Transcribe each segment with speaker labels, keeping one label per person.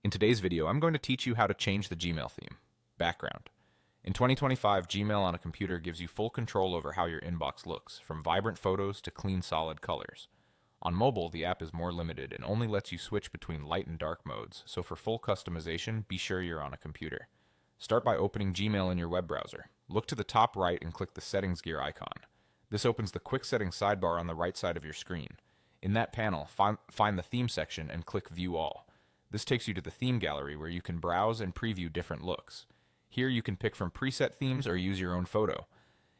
Speaker 1: In today's video, I'm going to teach you how to change the Gmail theme. Background. In 2025, Gmail on a computer gives you full control over how your inbox looks, from vibrant photos to clean solid colors. On mobile, the app is more limited and only lets you switch between light and dark modes, so for full customization, be sure you're on a computer. Start by opening Gmail in your web browser. Look to the top right and click the Settings gear icon. This opens the Quick Settings sidebar on the right side of your screen. In that panel, find the Theme section and click View All. This takes you to the theme gallery where you can browse and preview different looks. Here you can pick from preset themes or use your own photo.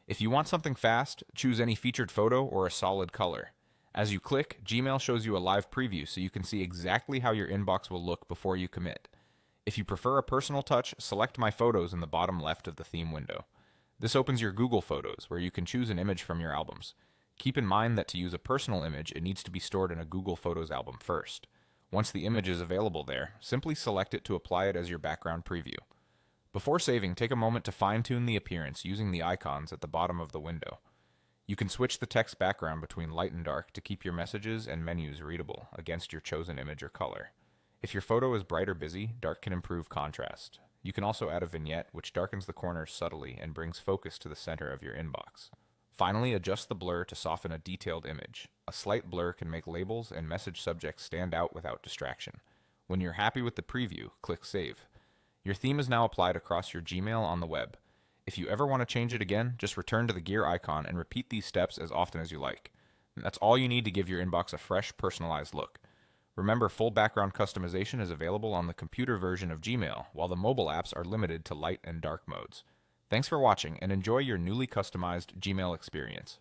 Speaker 1: If you want something fast, choose any featured photo or a solid color. As you click, Gmail shows you a live preview so you can see exactly how your inbox will look before you commit. If you prefer a personal touch, select My Photos in the bottom left of the theme window. This opens your Google Photos, where you can choose an image from your albums. Keep in mind that to use a personal image, it needs to be stored in a Google Photos album first. Once the image is available there, simply select it to apply it as your background preview. Before saving, take a moment to fine-tune the appearance using the icons at the bottom of the window. You can switch the text background between light and dark to keep your messages and menus readable against your chosen image or color. If your photo is bright or busy, dark can improve contrast. You can also add a vignette, which darkens the corners subtly and brings focus to the center of your inbox. Finally, adjust the blur to soften a detailed image. A slight blur can make labels and message subjects stand out without distraction. When you're happy with the preview, click Save. Your theme is now applied across your Gmail on the web. If you ever want to change it again, just return to the gear icon and repeat these steps as often as you like. And that's all you need to give your inbox a fresh, personalized look. Remember, full background customization is available on the computer version of Gmail, while the mobile apps are limited to light and dark modes. Thanks for watching, and enjoy your newly customized Gmail experience.